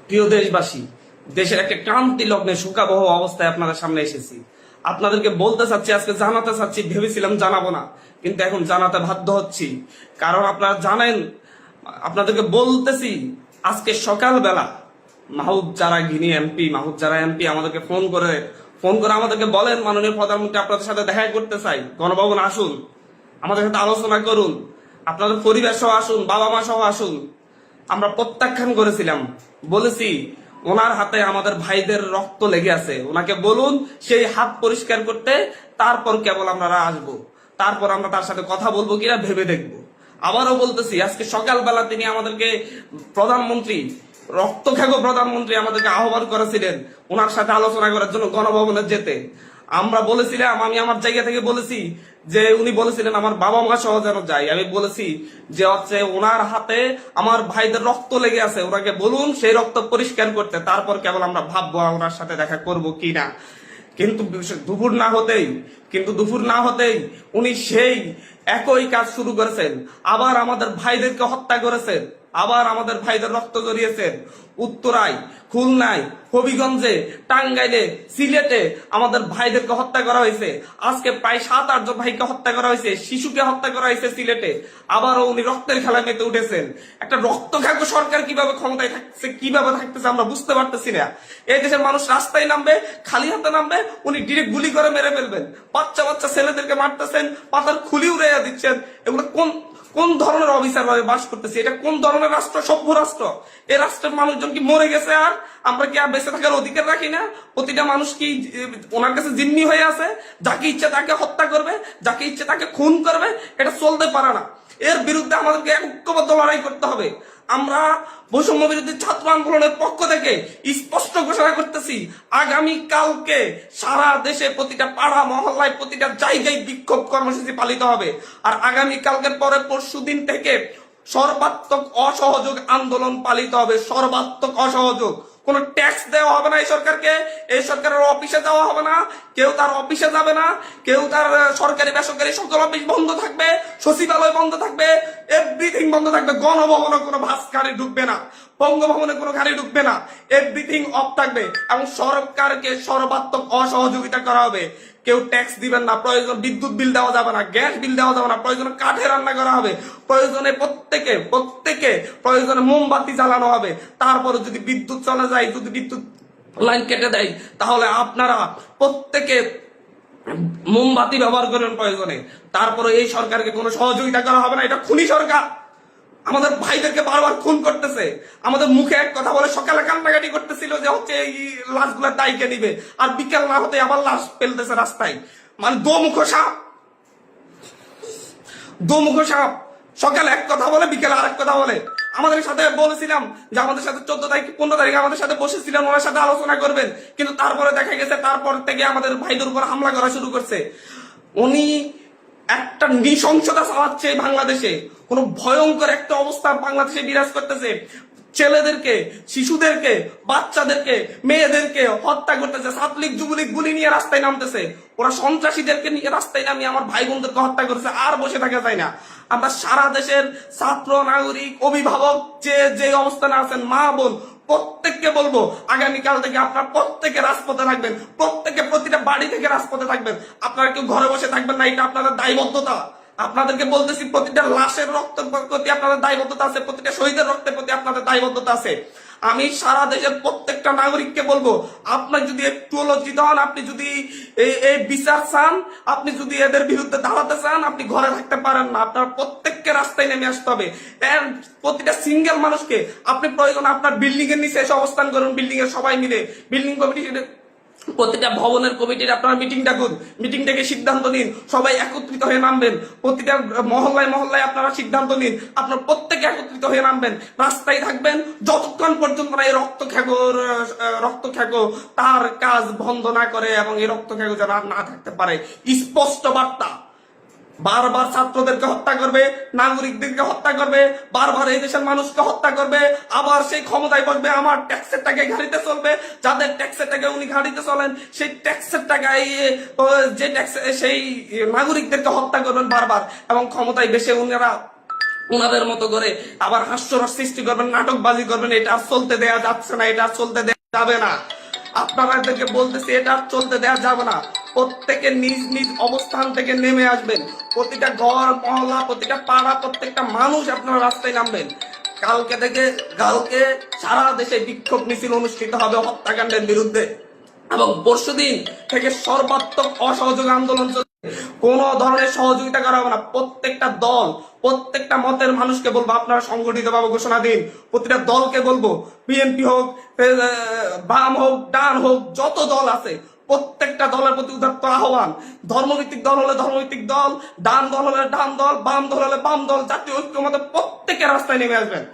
প্রিয় দেশবাসী, দেশের একটা ক্রান্তি লগ্নে শোকাবহ অবস্থায় আপনাদের সামনে এসেছি। আপনাদেরকে বলতে চাচ্ছি, আজকে জানাতে চাচ্ছি, ভেবেছিলাম জানাবো না, কিন্তু এখন জানাতে বাধ্য হচ্ছি। কারণ আপনারা জানেন, আপনাদেরকে বলতেছি, আজকে সকালবেলা মাহবুব যারা এমপি আমাদেরকে ফোন করে আমাদেরকে বলেন, মাননীয় প্রধানমন্ত্রী আপনাদের সাথে দেখা করতে চাই, গণভবন আসুন, আমাদের সাথে আলোচনা করুন, আপনাদের পরিবার সহ আসুন, বাবা মা সহ আসুন। আমরা প্রত্যাখ্যান করেছিলাম, বলেছি ওনার হাতে আমাদের ভাইদের রক্ত লেগে আছে, ওনাকে বলুন সেই হাত পরিষ্কার করতে, তারপর কেবল আমরা আসবো, তারপর আমরা তার সাথে কথা বলবো কিনা ভেবে দেখবো। আবারও বলতেছি, আজকে সকালবেলা তিনি আমাদেরকে প্রধানমন্ত্রী আমাদেরকে আহ্বান করেছিলেন ওনার সাথে আলোচনা করার জন্য গণভবনে যেতে। আমরা বলেছিলাম, আমি আমার জায়গা থেকে বলেছি যে উনি বলেছিলেন আমার বাবা মা সহ যেন যাই। আমি বলেছি যে হচ্ছে ওনার হাতে আমার ভাইদের রক্ত লেগে আছে, ওনাকে বলুন সেই রক্ত পরিষ্কার করতে, তারপর কেবল আমরা ভাববো ওনার সাথে দেখা করব কিনা। কিন্তু দুপুর না হতেই উনি সেই একই কাজ শুরু করেছেন, আবার আমাদের ভাইদেরকে হত্যা করেছেন, আবার আমাদের ভাইদের রক্ত জড়িয়েছেন। উত্তরায়, খুলনায়, হবিগঞ্জে, টাঙ্গাইলে, সিলেটে আমাদের ভাইদেরকে হত্যা করা হয়েছে। আজকে প্রায় 7-8 জন ভাইকে হত্যা করা হয়েছে, শিশুকে হত্যা করা হয়েছে সিলেটে। আবারও উনি রক্তের খেলায় মেতে উঠেছেন। একটা রক্তখাগ্য সরকার কিভাবে ক্ষমতায় থাকছে, কিভাবে থাকতেছে আমরা বুঝতে পারতেছি না। এই দেশের মানুষ রাস্তায় নামবে, খালি হাতে নামবে, উনি ডিরেক্ট গুলি করে মেরে ফেলবেন। বাচ্চা বাচ্চা ছেলেদেরকে মারতেছেন, পাতার খুলি উড়াইয়া দিচ্ছেন। এগুলো কোন ধরনের অফিসার ভাবে বাস করতেছে? এটা কোন ধরনের রাষ্ট্র? সভ্য রাষ্ট্র? এই রাষ্ট্রের মানুষজন কি মরে গেছে? আর আমরা কি আর বেঁচে থাকার অধিকার রাখি না? প্রতিটা মানুষ কি ওনার কাছে জিম্মি হয়ে আছে? যাকে ইচ্ছে তাকে হত্যা করবে, যাকে ইচ্ছে তাকে খুন করবে? এটা চলতে পারে না। এর বিরুদ্ধে আমাদেরকে ঐক্যবদ্ধ লড়াই করতে হবে। আমরা বৈষম্য বিরোধী ছাত্র আন্দোলনের পক্ষ থেকে স্পষ্ট ঘোষণা করতেছি, আগামী কালকে সারা দেশে প্রতিটা পাড়া মহল্লায় প্রতিটা জায়গায় বিক্ষোভ কর্মসূচি পালিত হবে। আর আগামী কালকের পরে পরশুদিন থেকে সর্বাত্মক অসহযোগ আন্দোলন পালিত হবে। সর্বাত্মক অসহযোগ, কোন ট্যাক্স দেওয়া হবে না এই সরকারকে, এই সরকারের অফিসে যাওয়া হবে না, কেউ তার অফিসে যাবে না, কেউ তার সরকারি বেসরকারি সকল অফিস বন্ধ থাকবে, সচিবালয় বন্ধ থাকবে, এভরিথিং বন্ধ থাকবে। গণভবনে কোনো বাস গাড়ি ঢুকবে না, বঙ্গভবনে কোনো গাড়ি ঢুকবে না, এভরিথিং অফ থাকবে। এবং সরকারকে সর্বাত্মক অসহযোগিতা করা হবে। কেউ ট্যাক্স দিবেন না, প্রয়োজন বিদ্যুৎ বিল দেওয়া যাবে না, গ্যাস বিল দেওয়া যাবে না, প্রয়োজনে কাঠে রান্না করা হবে, প্রয়োজনে প্রত্যেকে প্রয়োজনে মোমবাতি জ্বালানো হবে। তারপরে যদি বিদ্যুৎ চলে যায়, যদি বিদ্যুৎ লাইন কেটে দেয়, তাহলে আপনারা প্রত্যেকে মোমবাতি ব্যবহার করেন প্রয়োজনে। তারপরে এই সরকারকে কোনো সহযোগিতা করা হবে না। এটা খুনি সরকার, আমাদের ভাইদেরকে বারবার খুন করতেছে। আমাদের মুখে এক কথা বলে সকালে কান্নাকাটি করতেছিল যে হচ্ছে এই লাশগুলা দায়কে নিবে, আর বিকেল না হতে আবার লাশ ফেলতেছে রাস্তায়। মানে দোমুখ সাপ সকালে এক কথা বলে, বিকেলে আরেক কথা বলে। আমাদের সাথে বলেছিলাম যে আমাদের সাথে 14 তারিখ 15 তারিখে আমাদের সাথে বসেছিলেন, ওনার সাথে আলোচনা করবেন, কিন্তু তারপরে দেখা গেছে তারপর থেকে আমাদের ভাইদের উপর হামলা করা শুরু করছে। উনি একটা নৃশংসতা চালাচ্ছে বাংলাদেশে, কোন ভয়ঙ্কর একটা অবস্থা বাংলাদেশে বিরাজ করতেছে। ছেলেদেরকে, শিশুদেরকে, বাচ্চাদেরকে, মেয়েদেরকে হত্যা করতেছে। ছাত্রলীগ যুবলীগ গুলি নিয়ে রাস্তায় নামতেছে, ওরা সন্ত্রাসীদেরকে নিয়ে রাস্তায় নামিয়ে আমার ভাই বোনদেরকে হত্যা করেছে। আর বসে থাকা যায় না। আমরা সারা দেশের ছাত্র, নাগরিক, অভিভাবক যে অবস্থানে আছেন, মা বোন, প্রত্যেককে বলবো আগামীকাল থেকে আপনারা প্রত্যেকে রাজপথে থাকবেন, প্রত্যেকে প্রতিটা বাড়ি থেকে রাজপথে থাকবেন। আপনারা কেউ ঘরে বসে থাকবেন না, এটা আপনাদের দায়বদ্ধতা। আপনাদেরকে বলতেছি, প্রতিটা লাশের রক্তের প্রতি আপনাদের দায়বদ্ধতা আছে, প্রতিটা শহীদের রক্তের প্রতি আপনাদের দায়বদ্ধতা আছে। আমি সারা দেশের প্রত্যেকটা নাগরিককে বলবো, আপনার যদি একটু লজ্জিত হন, আপনি যদি এই বিচার চান, আপনি যদি এদের বিরুদ্ধে দাঁড়াতে চান, আপনি ঘরে থাকতে পারেন না। আপনার প্রত্যেককে রাস্তায় নেমে আসতে হবে। প্রতিটা সিঙ্গেল মানুষকে আপনি প্রয়োজন আপনার বিল্ডিং এর নিচে এসে অবস্থান করুন, বিল্ডিং এর সবাই মিলে, বিল্ডিং কমিটি, প্রতিটা ভবনের কমিটির আপনারা মিটিং ডাকুন, মিটিং ডেকে সিদ্ধান্ত নিন, সবাই একত্রিত হয়ে নামবেন। প্রতিটা মহল্লায় আপনারা সিদ্ধান্ত নিন, আপনারা প্রত্যেকে একত্রিত হয়ে নামবেন, রাস্তায় থাকবেন যতক্ষণ পর্যন্ত না এই রক্তখ্যাগো তার কাজ বন্ধ না করে, এবং এই রক্তখ্যাগো যেন আর না থাকতে পারে। স্পষ্ট বার্তা। বারবার ছাত্রদেরকে হত্যা করবে, নাগরিকদেরকে হত্যা করবে, বারবার এই দেশের মানুষকে হত্যা করবে, আবার সেই ক্ষমতায় বসবে, আমার ট্যাক্সের টাকায় গাড়িতে চলবে। যাদের ট্যাক্সের টাকায় উনি গাড়িতে চলেন, সেই ট্যাক্সের টাকায় যে ট্যাক্স, সেই নাগরিকদেরকে হত্যা করবেন বারবার, এবং ক্ষমতায় বেশে উনারা ওনাদের মতো করে আবার হাস্যরস সৃষ্টি করবেন, নাটকবাজি করবেন, এটা আর চলতে দেয়া যাচ্ছে না, এটা আর চলতে দেয়া যাবে না। আপনাদেরকে বলতেছি এটা আর চলতে দেয়া যাবে না। প্রত্যেকে নিজ নিজ অবস্থান থেকে নেমে আসবেন। প্রতিটা ঘর মহল্লা, প্রতিটা পাড়া, প্রত্যেকটা মানুষ আপনারা রাস্তায় নামবেন। কালকে সারা দেশে বিক্ষোভ মিছিল অনুষ্ঠিত হবে হত্যাকাণ্ডের বিরুদ্ধে, এবং পরশুদিন থেকে সর্বাত্মক অসহযোগ আন্দোলন চলবে। কোন ধরনের সহযোগিতা করা হবে না। প্রত্যেকটা দল, প্রত্যেকটা মতের মানুষকে বলবো আপনারা সংগঠিত ভাবে ঘোষণা দিন। প্রতিটা দলকে বলবো, বিএনপি হোক, বাম হোক, ডান হোক, যত দল আছে প্রত্যেকটা দলের প্রতি উদাত্ত আহ্বান। ধর্মভিত্তিক দল হলে ধর্মভিত্তিক দল, ডান দল হলে ডান দল, বাম দল হলে বাম দল, জাতীয় ঐক্যমতে প্রত্যেকে রাস্তায় নেমে আসবেন।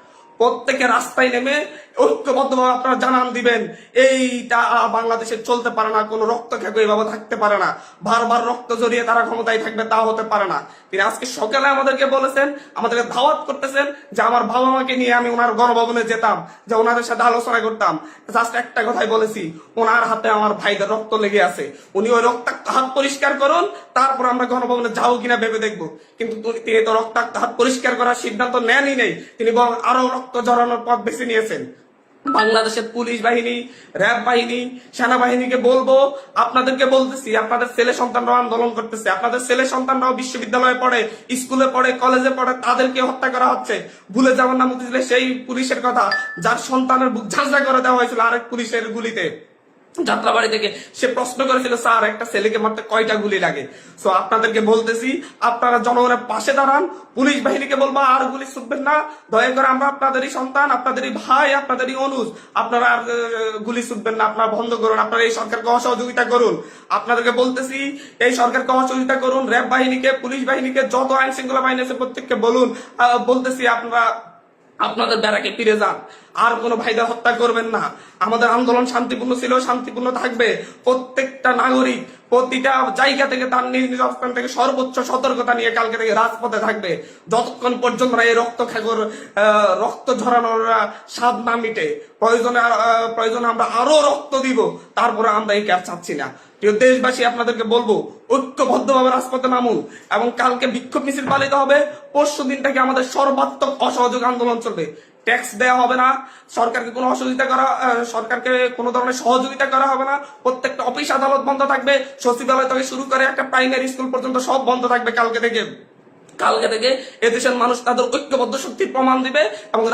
প্রত্যেকে রাস্তায় নেমে ঐক্যবদ্ধভাবে আপনারা জানান দিবেন এইটা বাংলাদেশে চলতে পারে না, কোনো রক্ত খেকো এইভাবে থাকতে পারে না, বারবার রক্ত জড়িয়ে তারা ক্ষমতায় থাকবে তা হতে পারে না। তিনি আজকে সকালে আমাদেরকে বলেছেন, আমাদেরকে দাওয়াত করতেছেন যে আমার বাবা মাকে নিয়ে আমি ওনার গণভবনে যেতাম, যে ওনাদের সাথে আলোচনা করতাম। জাস্ট একটা কথাই বলেছি, ওনার হাতে আমার ভাইদের রক্ত লেগে আছে, উনি ওই রক্তাক্ত হাত পরিষ্কার করুন, তারপর আমরা গণভবনে যাবো কিনা ভেবে দেখবো। কিন্তু তিনি তো রক্তাক্ত হাত পরিষ্কার করার সিদ্ধান্ত নেনই নেই, তিনি বরং আরো রক্ত জড়ানোর পথ বেছে নিয়েছেন। বাংলাদেশের পুলিশ বাহিনী, র্যাব বাহিনী, সেনাবাহিনীকে বলবো, আপনাদেরকে বলতেছি, আপনাদের ছেলে সন্তানরাও আন্দোলন করতেছে, আপনাদের ছেলে সন্তানরাও বিশ্ববিদ্যালয়ে পড়ে, স্কুলে পড়ে, কলেজে পড়ে, তাদেরকে হত্যা করা হচ্ছে। ভুলে যাবেন না মতিঝিলে সেই পুলিশের কথা যার সন্তানের বুক ঝাঁঝরা করে দেওয়া হয়েছিল আরেক পুলিশের গুলিতে যাত্রাবাড়ি থেকে। সে প্রশ্ন করেছিল, স্যার একটা ছেলেকে মারতে কয়টা গুলি লাগে? সো আপনাদেরকে বলতেছি, আপনারা জনগণের পাশে দাঁড়ান। পুলিশ বাহিনীকে বলবো আর গুলি ছুটবেন না, দয়া করে আমরা আপনাদেরই সন্তান, আপনাদেরই ভাই, আপনাদেরই অনুজ, আপনারা আর গুলি ছুটবেন না, আপনারা বন্ধ করুন, আপনারা এই সরকারকে অসহযোগিতা করুন। আপনাদেরকে বলতেছি এই সরকারকে অসহযোগিতা করুন। র্যাব বাহিনীকে, পুলিশ বাহিনীকে, যত আইন শৃঙ্খলা বাহিনী আছে প্রত্যেককে বলুন, বলতেছি আপনারা আপনাদের ব্যারাকে ফিরে যান, আর কোনো ভাইদের হত্যা করবেন না। আমাদের আন্দোলন শান্তিপূর্ণ ছিল, শান্তিপূর্ণ থাকবে। প্রত্যেকটা নাগরিক প্রতিটা জায়গা থেকে তার নিজ নিজ অবস্থান থেকে সর্বোচ্চ সতর্কতা নিয়ে কালকে থেকে রাজপথে থাকবে, যতক্ষণ পর্যন্ত না এই রক্ত ঝরানোর স্বাদ না মিটে। প্রয়োজনে আমরা আরো রক্ত দিব, তারপরে আমরা এই ক্যাপ চাচ্ছি না। প্রিয় দেশবাসী, আপনাদেরকে বলবো ঐক্যবদ্ধভাবে রাজপথে নামুন, এবং কালকে বিক্ষোভ মিছিল পালিত হবে। পরশু দিন থেকে আমাদের সর্বাত্মক অসহযোগ আন্দোলন চলবে। ট্যাক্স দেওয়া হবে না, সরকারকে কোনো ধরনের সহযোগিতা করা হবে না। প্রত্যেকটা অফিস আদালত বন্ধ থাকবে, সচিবালয় থেকে শুরু করে একটা প্রাইমারি স্কুল পর্যন্ত সব বন্ধ থাকবে কালকে থেকে। এদেশের মানুষ তাদের ঐক্যবদ্ধ শক্তির প্রমাণ দিবে, এবং